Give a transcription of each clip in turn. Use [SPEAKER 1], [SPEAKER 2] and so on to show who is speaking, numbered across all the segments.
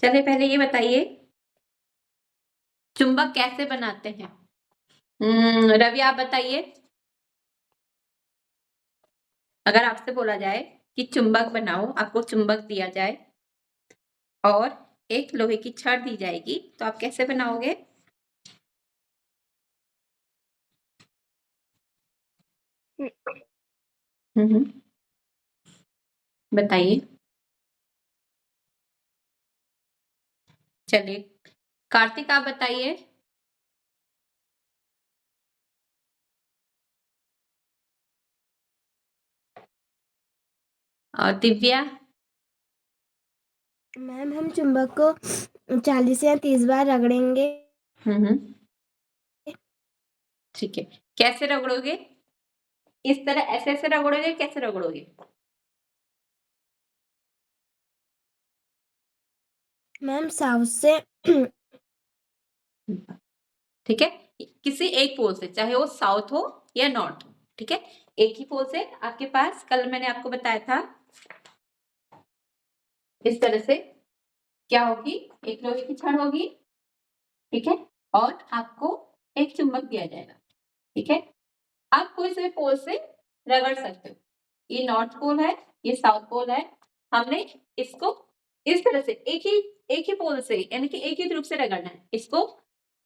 [SPEAKER 1] चलिए पहले ये बताइए चुंबक कैसे बनाते हैं? रवि आप बताइए। अगर आपसे बोला जाए कि चुंबक बनाओ, आपको चुंबक दिया जाए और एक लोहे की छड़ दी जाएगी, तो आप कैसे बनाओगे? बताइए। चलिए कार्तिक आप बताइए। और दिव्या?
[SPEAKER 2] मैम हम चुंबक को 40 या 30 बार रगड़ेंगे।
[SPEAKER 1] ठीक है, कैसे रगड़ोगे? इस तरह ऐसे ऐसे रगड़ोगे, कैसे रगड़ोगे?
[SPEAKER 2] मैम साउथ से।
[SPEAKER 1] ठीक है, किसी एक पोल से, चाहे वो साउथ हो या नॉर्थ हो, ठीक है, एक ही पोल से आपके पास, कल मैंने आपको बताया था इस तरह से क्या होगी, एक लोहे की छड़ होगी, ठीक है, और आपको एक चुंबक दिया जाएगा, ठीक है, आप कोई से पोल से रगड़ सकते हो। ये नॉर्थ पोल है, ये साउथ पोल है, हमने इसको इस तरह से एक ही पोल से यानी कि एक ही ध्रुव से रगड़ना है इसको,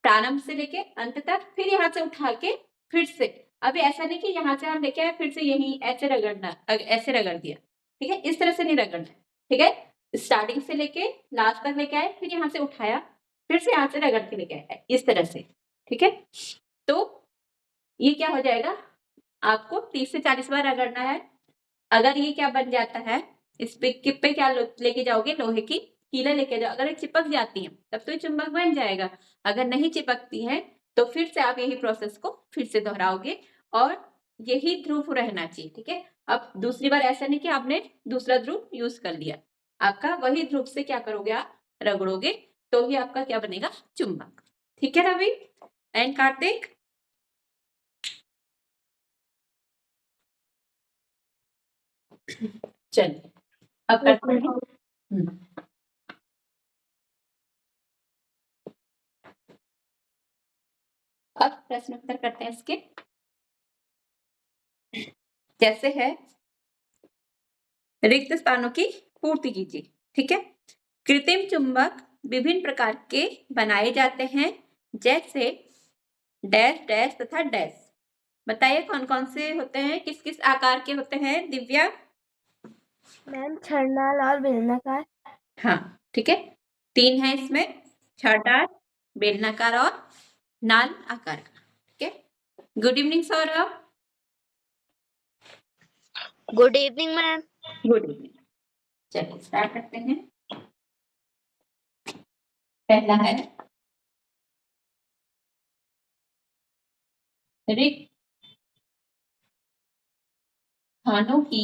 [SPEAKER 1] प्रारंभ से लेके अंत तक, फिर यहाँ से उठा के फिर से, अभी ऐसा नहीं कि यहाँ से हम लेके आए फिर से यही ऐसे रगड़ना, ऐसे रगड़ दिया, ठीक है, इस तरह से नहीं रगड़ना, ठीक है, स्टार्टिंग से लेके लास्ट तक लेके आए, फिर यहाँ से उठाया, फिर से यहाँ से रगड़ के लेके आए, इस तरह से, ठीक है। तो ये क्या हो जाएगा, आपको 30 से 40 बार रगड़ना है। अगर ये क्या बन जाता है, इस पे क्या लेके जाओगे, लोहे की कीलें लेके जाओ, अगर ये चिपक जाती हैं तब तो ये चुंबक बन जाएगा, अगर नहीं चिपकती हैं तो फिर से आप यही प्रोसेस को फिर से दोहराओगे और यही ध्रुव रहना चाहिए, ठीक है। अब दूसरी बार ऐसा नहीं कि आपने दूसरा ध्रुव यूज कर लिया, आपका वही ध्रुव से क्या करोगे, आप रगड़ोगे, तो ही आपका क्या बनेगा, चुंबक, ठीक है रवि एंड कार्तिक। चलिए अब करते हैं। अब प्रश्न उत्तर करते हैं इसके, जैसे है रिक्त स्थानों की पूर्ति कीजिए, ठीक है। कृत्रिम चुंबक विभिन्न प्रकार के बनाए जाते हैं, जैसे डैश डैश तथा डैश। बताइए कौन कौन से होते हैं, किस किस आकार के होते हैं दिव्या?
[SPEAKER 2] मैम छड़नाल और बेलनाकार।
[SPEAKER 1] हाँ ठीक है, 3 है इसमें, छड़ार, बेलनाकार और नाल आकार का, ठीक है। Good evening Saurabh.
[SPEAKER 3] Good evening ma'am.
[SPEAKER 1] Good evening. चलिए स्टार्ट करते हैं। पहला है रिक्त स्थानों की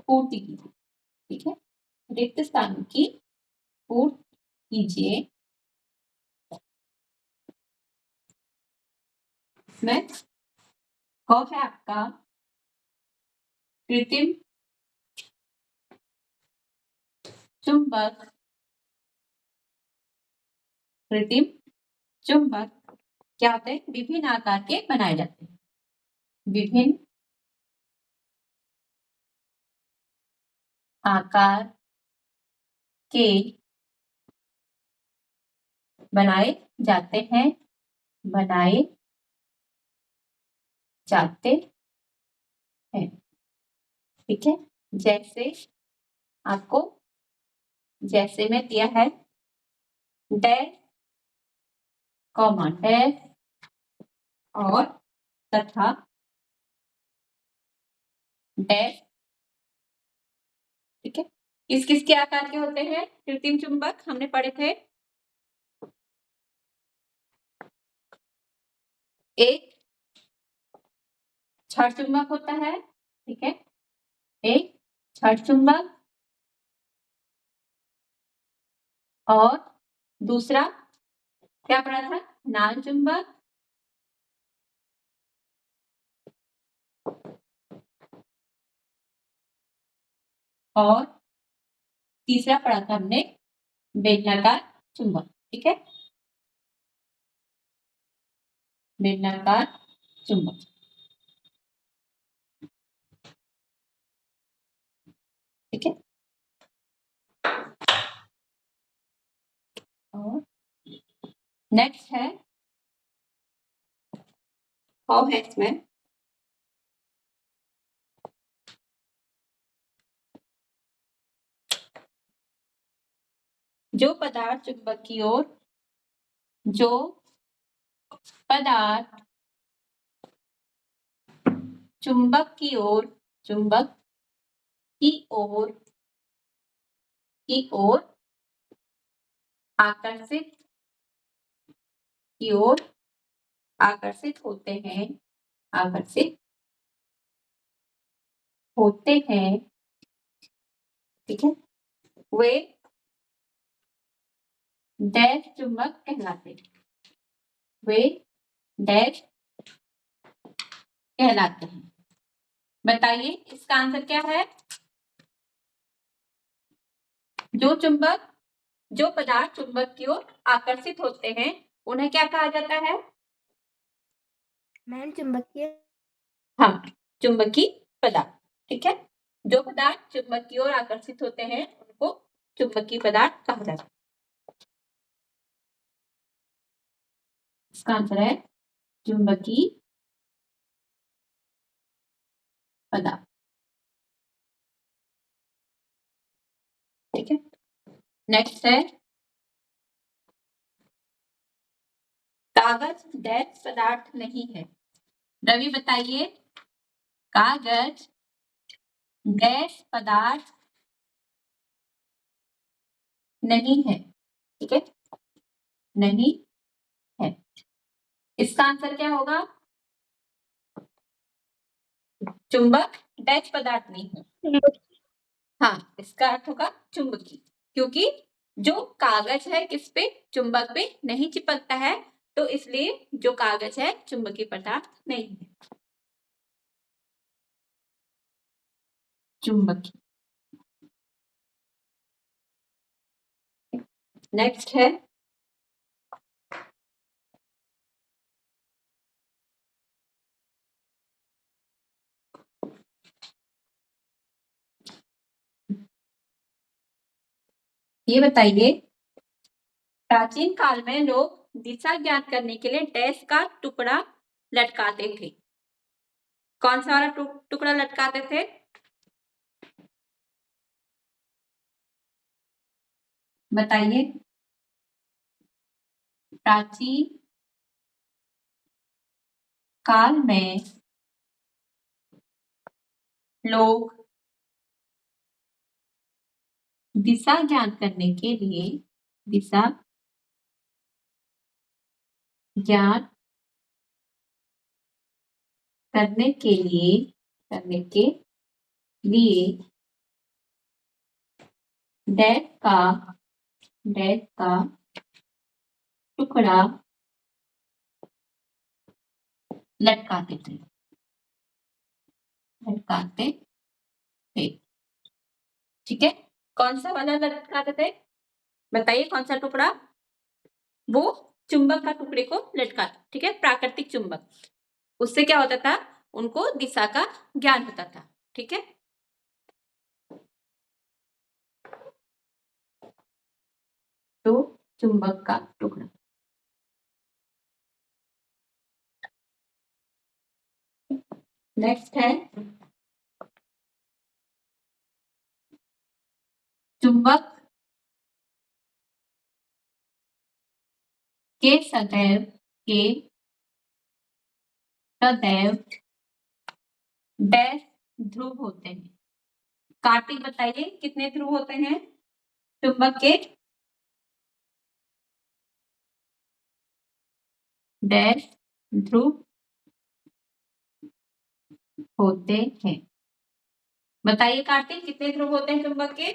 [SPEAKER 1] पूर्ति कीजिए, ठीक है, रिक्त स्थानों की पूर्ति कीजिए। इसमें क है आपका कृत्रिम चुंबक, कृत्रिम चुंबक क्या होते हैं, विभिन्न आकार के बनाए जाते हैं, विभिन्न आकार के बनाए जाते हैं, बनाए जाते हैं, ठीक है। जैसे आपको, जैसे में दिया है डैश कॉमा डैश और तथा डैश, ठीक है। किस किस के आकार के होते हैं कृत्रिम चुंबक, हमने पढ़े थे, एक छड़ चुंबक होता है, ठीक है, एक छड़ चुंबक और दूसरा क्या पढ़ा था, नाल चुंबक और तीसरा पढ़ा था हमने बेलनाकार चुंबक, ठीक है, बेलनाकार चुंबक, ठीक है। और नेक्स्ट है हाउ हैक्स में जो पदार्थ चुंबक की ओर चुंबक की ओर आकर्षित होते हैं, ठीक है, वे डैश चुंबक कहलाते हैं, बताइए इसका आंसर क्या है? जो पदार्थ चुंबक की ओर आकर्षित होते हैं उन्हें क्या कहा जाता है?
[SPEAKER 2] मैम चुंबकीय,
[SPEAKER 1] हाँ, चुंबकीय पदार्थ, ठीक है। जो पदार्थ चुंबक की ओर आकर्षित होते हैं उनको चुंबकीय पदार्थ कहा जाता है। इसका आंसर है चुंबकीय पदार्थ, ठीक है। नेक्स्ट है कागज डैश पदार्थ नहीं है। रवि बताइए, कागज डैश पदार्थ नहीं है, ठीक है, नहीं है। इसका आंसर क्या होगा? चुंबक डैश पदार्थ नहीं है। हाँ, इसका अर्थ होगा चुंबकीय, क्योंकि जो कागज है किस पे? चुंबक पे नहीं चिपकता है, तो इसलिए जो कागज है चुंबकीय पदार्थ नहीं है, चुंबकीय। नेक्स्ट है ये बताइए, प्राचीन काल में लोग दिशा ज्ञात करने के लिए डैश का टुकड़ा लटकाते थे। कौन सा वाला टुकड़ा लटकाते थे? बताइए। प्राचीन काल में लोग दिशा ज्ञात करने के लिए दिशा ज्ञात करने के लिए डैश का टुकड़ा लटकाते थे, ठीक है। कौन सा वाला लटकाते थे? बताइए कौन सा टुकड़ा? वो चुंबक का टुकड़े को लटकाता, ठीक है, प्राकृतिक चुंबक। उससे क्या होता था? उनको दिशा का ज्ञान होता था, ठीक है। तो चुंबक का टुकड़ा। नेक्स्ट है चुंबक के सदैव डैश ध्रुव होते हैं। कार्तिक बताइए कितने ध्रुव होते हैं चुंबक के? डैश ध्रुव होते हैं। बताइए कार्तिक कितने ध्रुव होते हैं चुंबक के?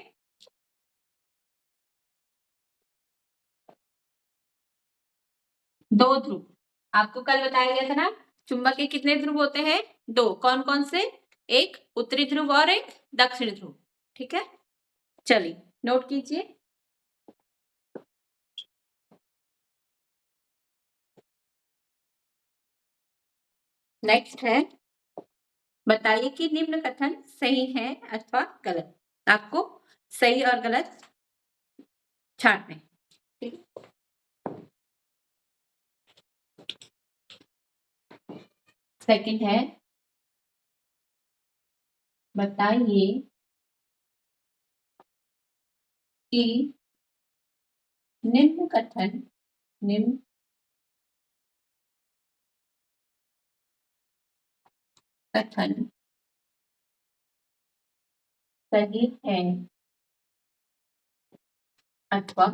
[SPEAKER 1] 2 ध्रुव। आपको कल बताया गया था ना, चुंबक के कितने ध्रुव होते हैं? 2। कौन कौन से? एक उत्तरी ध्रुव और एक दक्षिणी ध्रुव, ठीक है। चलिए नोट कीजिए। नेक्स्ट है, बताइए कि निम्न कथन सही है अथवा गलत। आपको सही और गलत छांटने। सेकंड है, बताइए कि निम्न कथन सही है अथवा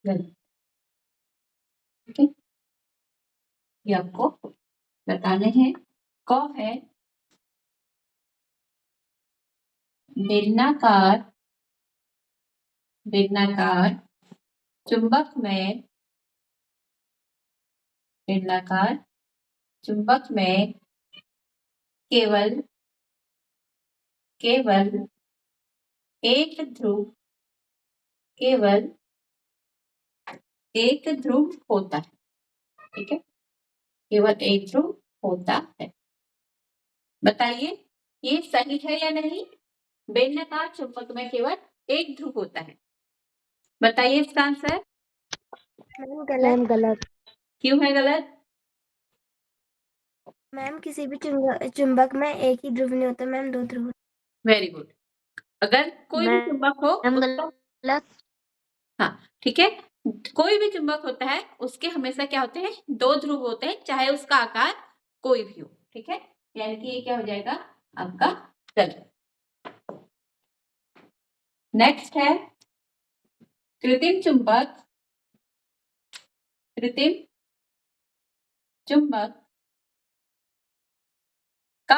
[SPEAKER 1] गलत। ठीक है, ये आपको बताने हैं। क है, बेलनाकार चुंबक में केवल एक ध्रुव होता है। ठीक है, केवल एक ध्रुव होता है। बताइए ये सही है या नहीं? बेलनाकार चुंबक में केवल एक ध्रुव होता है। बताइए इसका आंसर।
[SPEAKER 2] मैम गलत।
[SPEAKER 1] क्यों है गलत?
[SPEAKER 2] मैम किसी भी चुंबक में एक ही ध्रुव नहीं होता मैम, दो ध्रुव।
[SPEAKER 1] Very good. अगर कोई भी चुंबक हो
[SPEAKER 3] मैम
[SPEAKER 1] उसका,
[SPEAKER 3] गलत।
[SPEAKER 1] हाँ ठीक है, कोई भी चुंबक होता है उसके हमेशा क्या होते हैं? दो ध्रुव होते हैं, चाहे उसका आकार कोई भी हो। ठीक है, यानी कि ये क्या हो जाएगा आपका गलत। नेक्स्ट है, कृत्रिम चुंबक का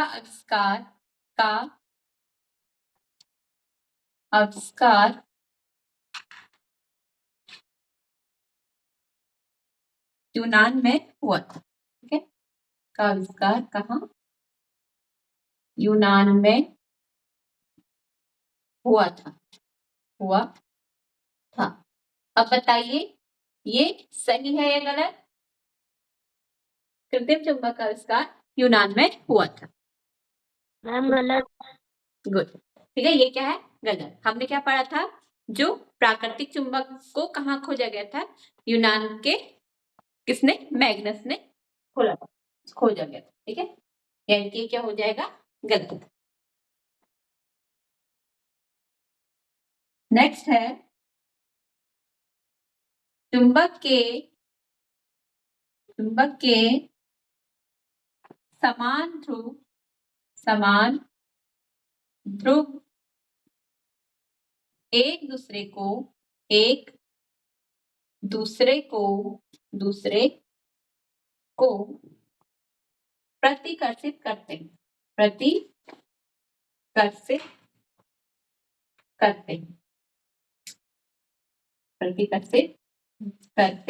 [SPEAKER 1] आविष्कार यूनान में हुआ था। ठीक है, का आविष्कार कहाँ? यूनान में हुआ था। अब बताइए ये सही है या गलत? कृत्रिम चुंबक का आविष्कार यूनान में हुआ था।
[SPEAKER 3] मैम गलत।
[SPEAKER 1] गुड। ठीक है, ये क्या है? गलत। हमने क्या पढ़ा था? जो प्राकृतिक चुंबक को कहाँ खोजा गया था? यूनान के किसने? मैग्नस ने खोजा गया था। ठीक है, यानी कि क्या हो जाएगा? गलत। नेक्स्ट है, चुंबक के समान ध्रुव एक दूसरे को प्रतिकर्षित करते हैं। प्रतिकर्षित करते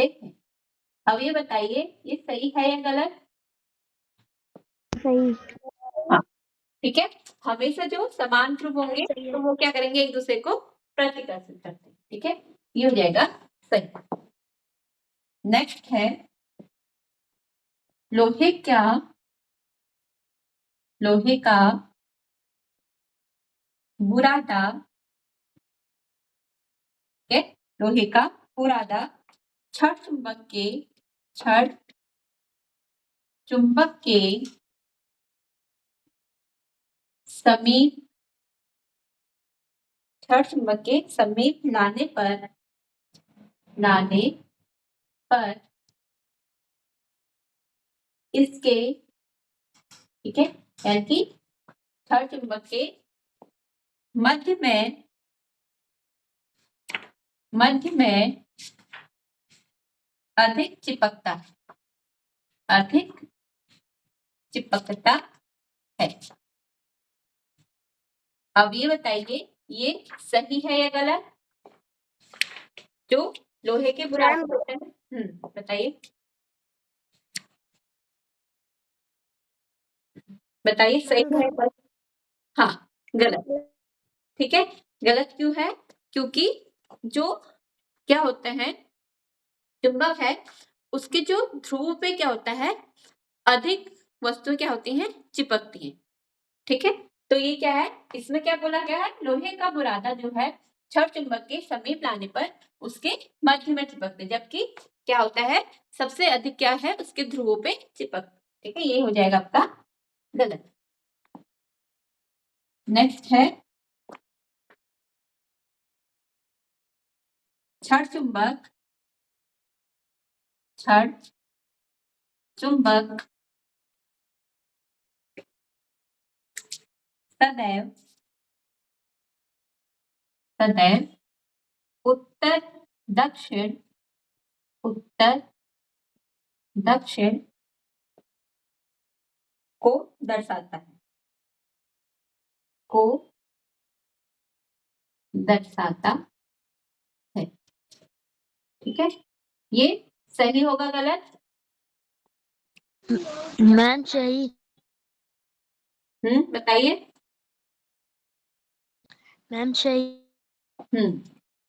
[SPEAKER 1] हैं। अब ये बताइए ये सही है या गलत?
[SPEAKER 2] सही।
[SPEAKER 1] हाँ ठीक है, हमेशा जो समान ध्रुव होंगे तो वो क्या करेंगे? एक दूसरे को प्रतिकर्षित करते हैं। ठीक है, ये हो जाएगा सही। नेक्स्ट है, लोहे का बुरादा। लोहे का बुरादा छड़ चुंबक के समीप लाने पर इसके, ठीक है, यानी कि छड़ चुंबक के मध्य में अधिक चिपकता है। अब ये बताइए ये सही है या गलत? जो लोहे के बुरादे होते हैं, बताइए सही है? हाँ गलत। ठीक है, गलत क्यों है? क्योंकि जो क्या होते हैं, चुंबक है, उसके जो ध्रुव पे क्या होता है, अधिक वस्तुएं क्या होती हैं, चिपकती हैं। ठीक है, तो ये क्या है, इसमें क्या बोला गया है, लोहे का बुरादा जो है छड़ चुंबक के समीप लाने पर उसके मध्य में चिपकते, जबकि क्या होता है, सबसे अधिक क्या है, उसके ध्रुवों पे चिपक। ठीक है, ये हो जाएगा आपका गलत। नेक्स्ट है छड़ चुंबक, छड़ चुंबक सदैव सदैव उत्तर दक्षिण, उत्तर दक्षिण को दर्शाता है, को दर्शाता है। ठीक है, ये सही होगा गलत?
[SPEAKER 3] मैम सही।
[SPEAKER 1] बताइए।
[SPEAKER 3] मैम सही।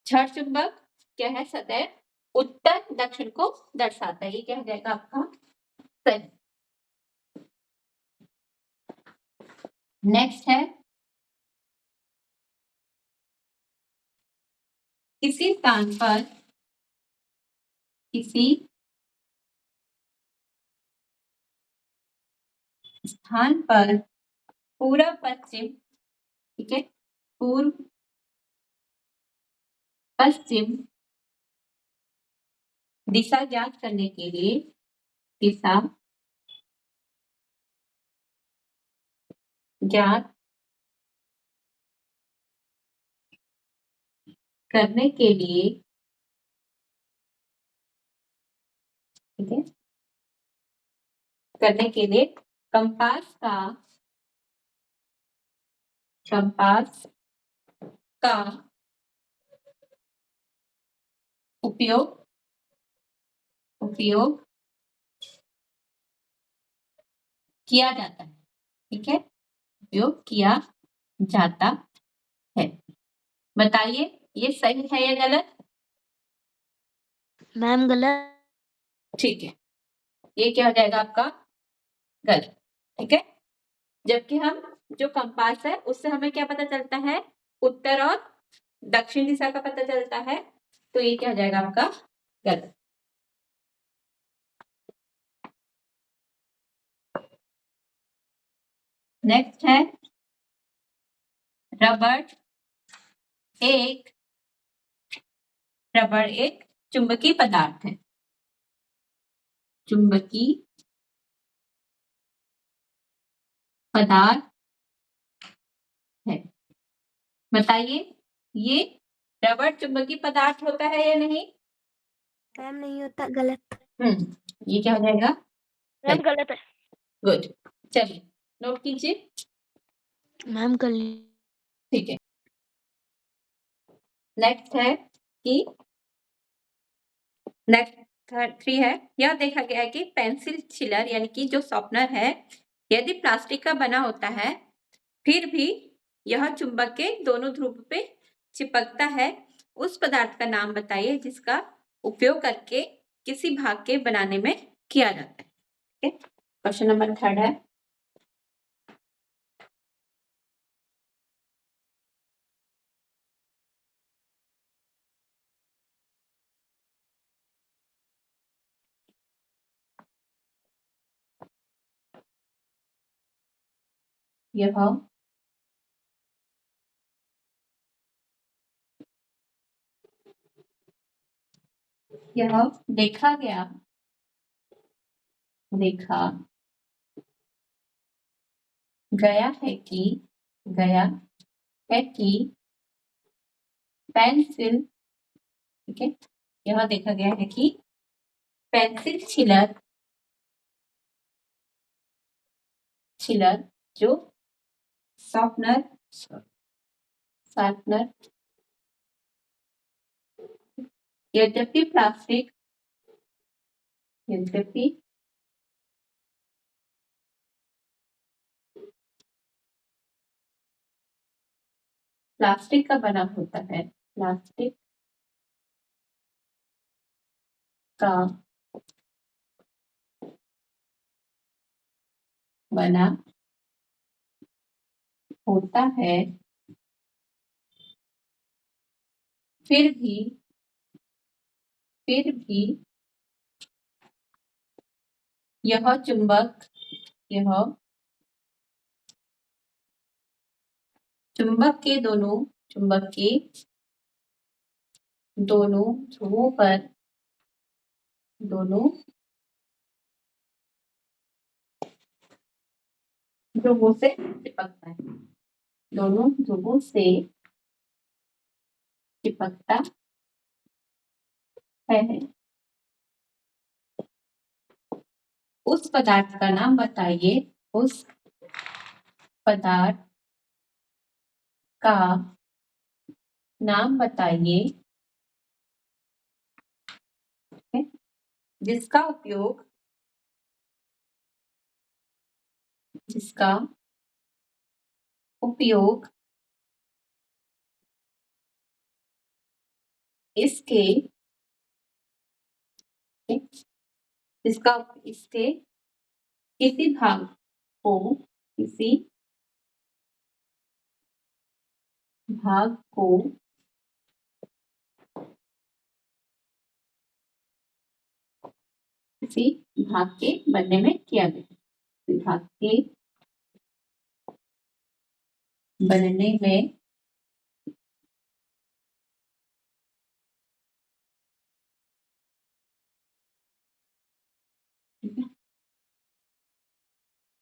[SPEAKER 1] छड़ चुंबक क्या है, सदैव उत्तर दक्षिण को दर्शाता है, ये क्या हो जाएगा आपका सही। नेक्स्ट है किसी स्थान पर, किसी स्थान पर पूर्व पश्चिम, ठीक है, पूर्व पश्चिम दिशा ज्ञात करने के लिए, दिशा ज्ञात करने के लिए, ठीक है, करने के लिए कंपास का, कंपास का उपयोग, उपयोग किया जाता है। ठीक है, उपयोग किया जाता है। बताइए ये सही है या गलत?
[SPEAKER 3] मैम गलत।
[SPEAKER 1] ठीक है, ये क्या हो जाएगा आपका गलत। ठीक है, जबकि हम जो कंपास है उससे हमें क्या पता चलता है, उत्तर और दक्षिण दिशा का पता चलता है, तो ये क्या हो जाएगा आपका गलत। नेक्स्ट है रबड़ एक, रबड़ एक चुंबकीय पदार्थ है, चुंबकीय पदार्थ है। बताइए ये रबड़ चुंबकीय पदार्थ होता है या नहीं?
[SPEAKER 2] मैम नहीं होता, गलत।
[SPEAKER 1] ये क्या हो जाएगा?
[SPEAKER 3] मैम गलत है।
[SPEAKER 1] गुड, चलिए नोट कीजिए।
[SPEAKER 3] मैम कर
[SPEAKER 1] ठीक है, नेक्स्ट है कि नेक्स्ट 3 है, यह देखा गया है कि पेंसिल छिलर यानी कि जो शॉर्पनर है, यदि प्लास्टिक का बना होता है फिर भी यह चुंबक के दोनों ध्रुव पे चिपकता है, उस पदार्थ का नाम बताइए जिसका उपयोग करके किसी भाग के बनाने में किया जाता है। ठीक है, क्वेश्चन नंबर 3 है, यह देखा गया, देखा गया है कि, गया है कि पेंसिल, ठीक है, यह देखा गया है कि पेंसिल छिलर, छिलर जो शार्पनर, शार्पनर यद्यपि प्लास्टिक, यद्यपि प्लास्टिक का बना होता है, प्लास्टिक का बना होता है, फिर भी यह चुंबक चुंबक के दोनों ध्रुवों पर ध्रुवों से चिपकता है, दोनों ध्रुवों से चिपकता है। उस पदार्थ का नाम बताइए, उस पदार्थ का नाम बताइए जिसका उपयोग इसके किसी भाग को किसी भाग के बनने में किया गया, भाग के बनने में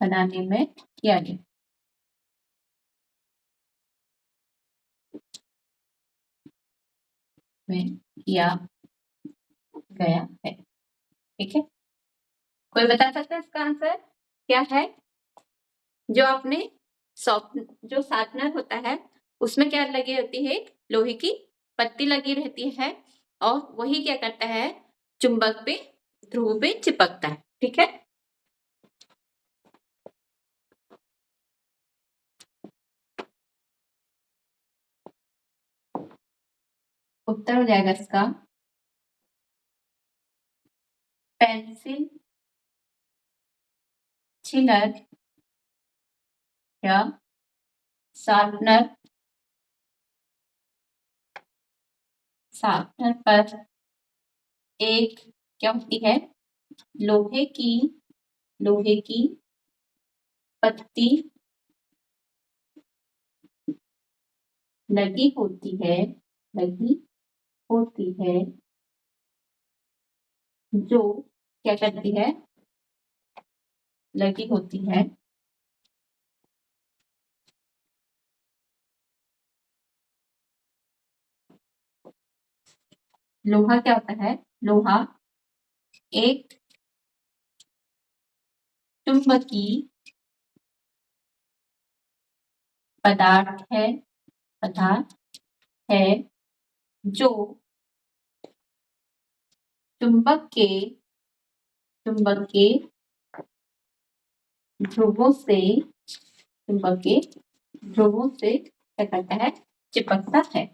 [SPEAKER 1] बनाने में किया गया, में किया गया है। ठीक है, कोई बता सकता है इसका आंसर क्या है? जो आपने जो शार्पनर होता है उसमें क्या लगी होती है, लोहे की पत्ती लगी रहती है और वही क्या करता है, चुंबक पे ध्रुव पे चिपकता है। ठीक है, उत्तर हो जाएगा इसका पेंसिल, छिलर या शार्पनर पर एक क्या होती है, लोहे की पत्ती लगी होती है जो क्या करती है, लगी होती है लोहा क्या होता है, लोहा एक चुंबकीय पदार्थ है जो चुंबक के ध्रुवों से क्या करता है, चिपकता है,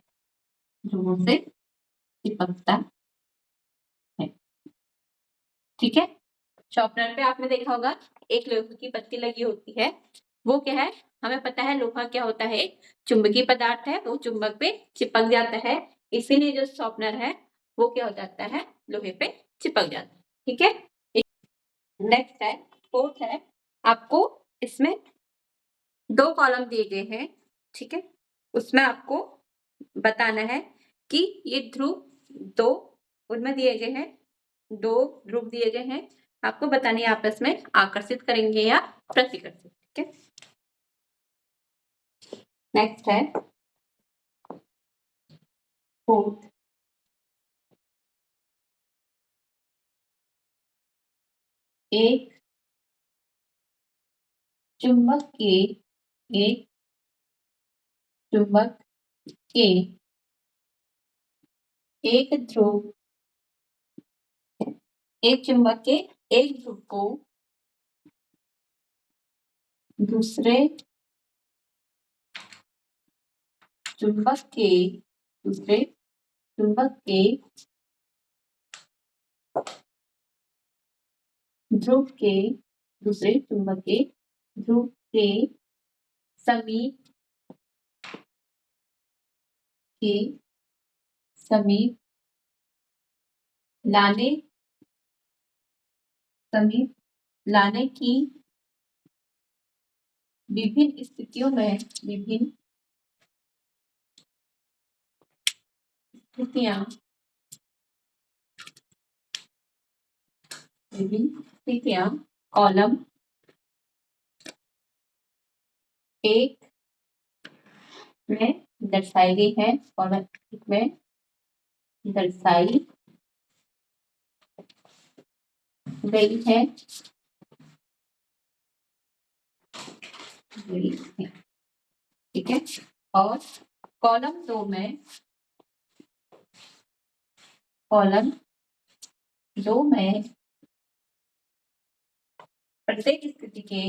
[SPEAKER 1] ध्रुवों से चिपकता है। ठीक है, शॉर्पनर पे आपने देखा होगा एक लोहे की पत्ती लगी होती है, वो क्या है, हमें पता है लोहा क्या होता है, एक चुंबकीय पदार्थ है, वो चुंबक पे चिपक जाता है, इसीलिए जो शॉर्पनर है वो क्या हो जाता है, लोहे पे चिपक जाता है। ठीक है, नेक्स्ट है, फोर्थ है, आपको इसमें 2 कॉलम दिए गए हैं। ठीक है, उसमें आपको बताना है कि ये ध्रुव 2 उनमें दिए गए हैं, 2 ध्रुव दिए गए हैं, आपको बतानी है आपस में आकर्षित करेंगे या प्रतिकर्षित। ठीक है, नेक्स्ट है फोर्थ, एक चुंबक के एक चुंबक के एक ध्रुव को दूसरे चुंबक के दूसरे चुंबक के ध्रुव के दूसरे चुंबक के ध्रुव के समीप के समीप लाने की विभिन्न स्थितियों में विभिन्न स्थितियां कॉलम 1 में दर्शाई गई है। कॉलम 1 में दर्शाई गई है। ठीक है। और कॉलम 2 में प्रत्येक स्थिति के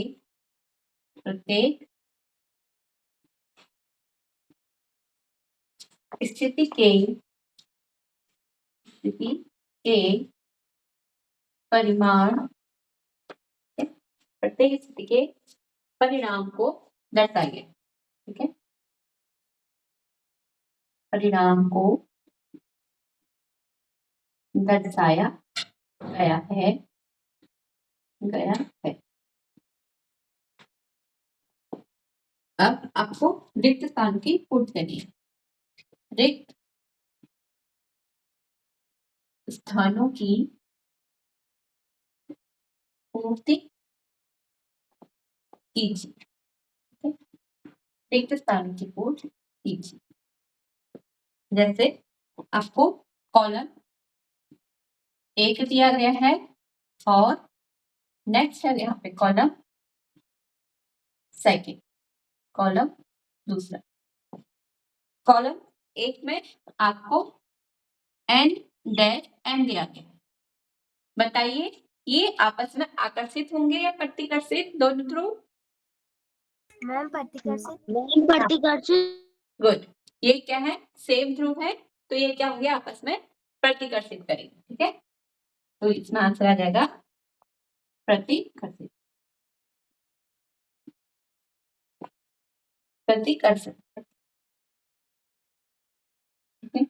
[SPEAKER 1] परिमाण प्रत्येक स्थिति के परिणाम को दर्शाइए। ठीक है, परिणाम को दर्शाया गया है। अब आपको रिक्त स्थान की पूर्ति करनी है। रिक्त स्थानों की पूर्ति कीजिए। रिक्त स्थान की पूर्ति कीजिए। जैसे आपको कॉलम 1 दिया गया है और नेक्स्ट है यहाँ पे कॉलम 2, कॉलम 2। कॉलम 1 में आपको n डैश n दिया गया है। बताइए ये आपस में आकर्षित होंगे या प्रतिकर्षित दोनों ध्रुव?
[SPEAKER 2] मैम प्रतिकर्षित।
[SPEAKER 1] गुड। ये क्या है? सेम ध्रुव है तो ये क्या होंगे? आपस में प्रतिकर्षित करेंगे। ठीक है, तो इसमें आंसर आ जाएगा प्रतिकर्षित। ठीक है,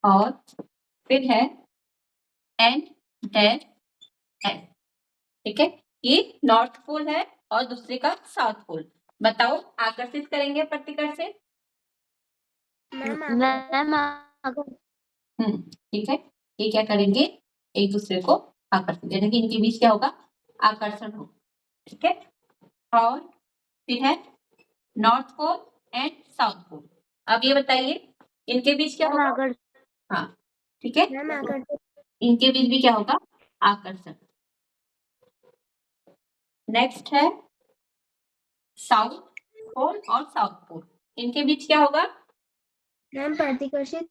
[SPEAKER 1] और फिर है n डैश s। ठीक है, ये नॉर्थ पोल है और दूसरे का साउथ पोल। बताओ आकर्षित करेंगे प्रतिकर्षित? ठीक है, ये क्या करेंगे? एक दूसरे को आकर्षित, यानी कि इनके बीच क्या होगा? आकर्षण होगा। ठीक है, और फिर है north pole and south pole. अब ये बताइए इनके बीच क्या होगा? हाँ, ठीक है, इनके बीच भी क्या होगा? आकर्षण। नेक्स्ट है साउथ पोल और साउथ पोल। इनके बीच क्या होगा?
[SPEAKER 2] मैम प्रतिकर्षित।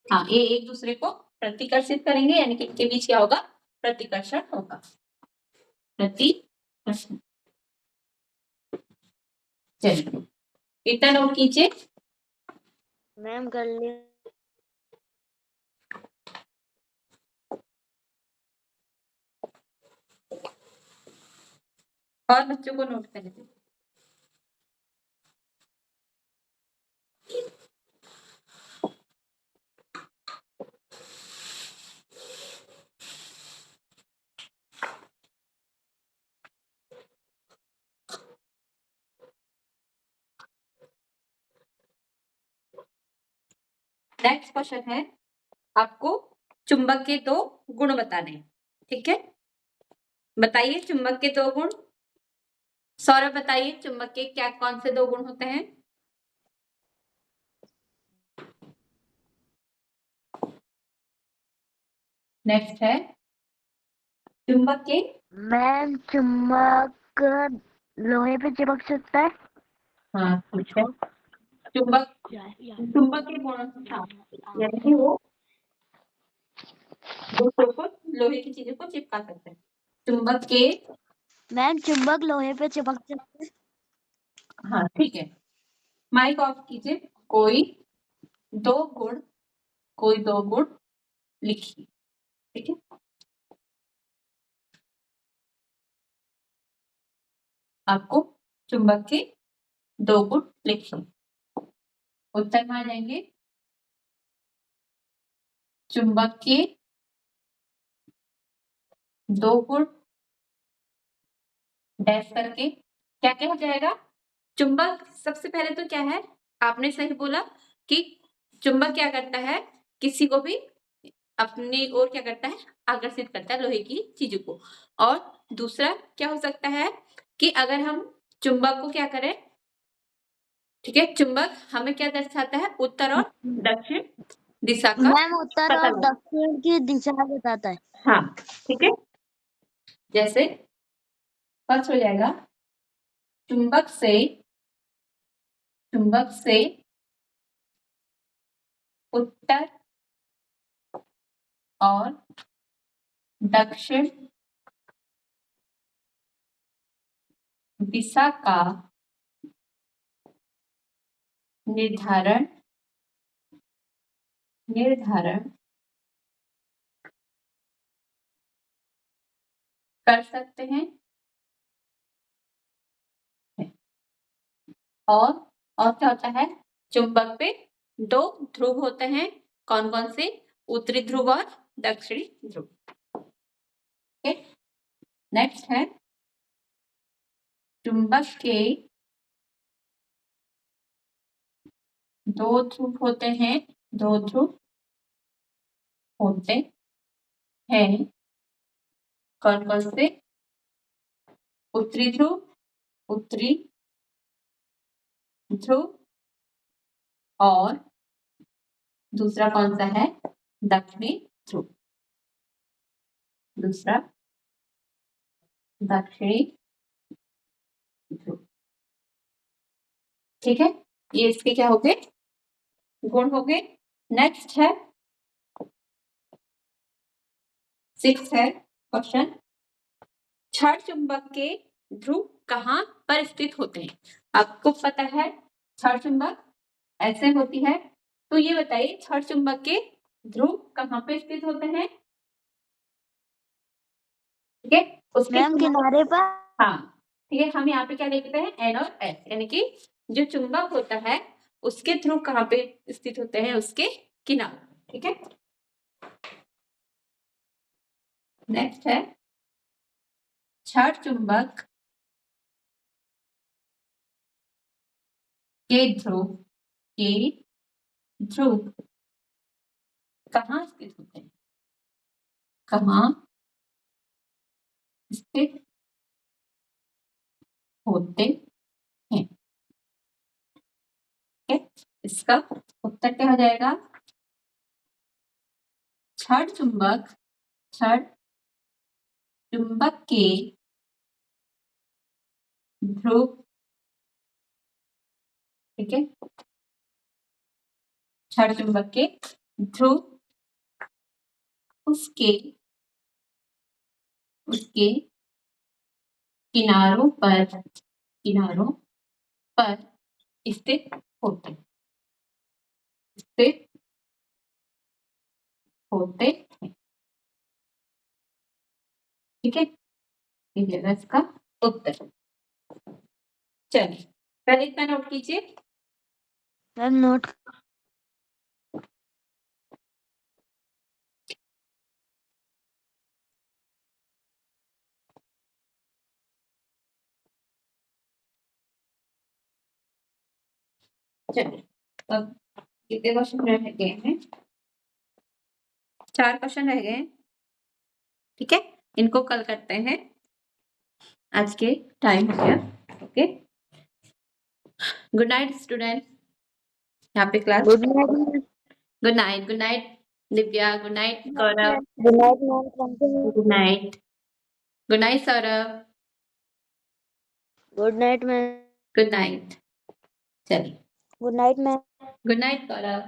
[SPEAKER 1] हाँ, ये एक दूसरे को प्रतिकर्षित करेंगे, यानी कि इनके बीच क्या होगा? प्रतिकर्षण होगा। प्रतिकर्षण। चलिए इतना नोट कीजिए।
[SPEAKER 3] मैम कर ली।
[SPEAKER 1] और बच्चों को नोट कर लीजिए। नेक्स्ट क्वेश्चन है, आपको चुंबक के 2 गुण बताने हैं। ठीक है, बताइए चुंबक के 2 गुण। सौरभ बताइए चुंबक के क्या कौन से 2 गुण होते हैं? नेक्स्ट है चुंबक के।
[SPEAKER 3] मैम चुंबक लोहे पे चिपक सकता है।
[SPEAKER 1] हाँ, ठीक है, चुंबक के गुण, यानी कि वो दूसरों को लोहे की चीजों को चिपका सकते हैं। चुंबक के,
[SPEAKER 3] मैम चुंबक लोहे पे चिपक सकता है।
[SPEAKER 1] हाँ ठीक है, माइक ऑफ कीजिए। कोई दो गुण लिखिए। ठीक है, आपको चुंबक के 2 गुण लिखिए। उत्तर में आ जाएंगे चुंबक के 2 गुण डैश करके क्या क्या हो जाएगा। चुंबक सबसे पहले तो क्या है, आपने सही बोला कि चुंबक क्या करता है, किसी को भी अपनी ओर क्या करता है, आकर्षित करता है, लोहे की चीजों को। और दूसरा क्या हो सकता है कि अगर हम चुंबक को क्या करें, ठीक है, चुंबक हमें क्या दर्शाता है, उत्तर और दक्षिण दिशा का
[SPEAKER 3] मैम उत्तर
[SPEAKER 1] पता
[SPEAKER 3] और
[SPEAKER 1] लगा।
[SPEAKER 3] दक्षिण की दिशा बताता है।
[SPEAKER 1] हाँ ठीक है, जैसे फर्स्ट हो जाएगा चुंबक से उत्तर और दक्षिण दिशा का निर्धारण कर सकते हैं। और क्या होता है, चुंबक पे 2 ध्रुव होते हैं, कौन कौन से, उत्तरी ध्रुव और दक्षिणी ध्रुव। नेक्स्ट है चुंबक के 2 ध्रुव होते हैं, कौन कौन से, उत्तरी ध्रुव और दूसरा कौन सा है, दक्षिणी ध्रुव। दूसरा दक्षिणी ध्रुव। ठीक है, ये इसके क्या हो गए, गुण हो गए। नेक्स्ट है 6 है क्वेश्चन, क्षण चुंबक के ध्रुव कहाँ पर स्थित होते हैं। आपको पता है क्षण चुंबक ऐसे होती है, तो ये बताइए क्षण चुंबक के ध्रुव कहाँ पे स्थित होते हैं। ठीक है, उसके
[SPEAKER 3] मैम किनारे पर।
[SPEAKER 1] हाँ ठीक है, हम यहाँ पे क्या लिखते हैं, एन और एस, यानी कि जो चुंबक होता है उसके ध्रुव कहाँ पे स्थित होते हैं, उसके किनारे। ठीक है, नेक्स्ट है क्षण चुंबक के ध्रुव कहाँ स्थित होते हैं, कहाँ स्थित होते हैं। ठीक है, इसका उत्तर क्या हो जाएगा, क्षण चुंबक के ध्रुव, ठीक है, क्षण चुंबक के ध्रुव उसके किनारों पर स्थित होते हैं। ठीक है, ये होगा इसका उत्तर। चलिए पहले इतना नोट कीजिए।
[SPEAKER 3] Ma'am note.
[SPEAKER 1] चलिए अब कितने क्वेश्चन रह गए हैं, 4 क्वेश्चन रह गए हैं। ठीक है, इनको कल करते हैं, आज के टाइम हो गया। ओके, गुड नाइट स्टूडेंट, यहाँ पे class.
[SPEAKER 3] Good night.
[SPEAKER 1] Good night Divya, good night Gaurav,
[SPEAKER 3] good night ma'am.
[SPEAKER 1] Good night Saurabh,
[SPEAKER 3] good night ma'am.
[SPEAKER 1] Good night. चलिए
[SPEAKER 3] good night ma'am.
[SPEAKER 1] Good night गौरव।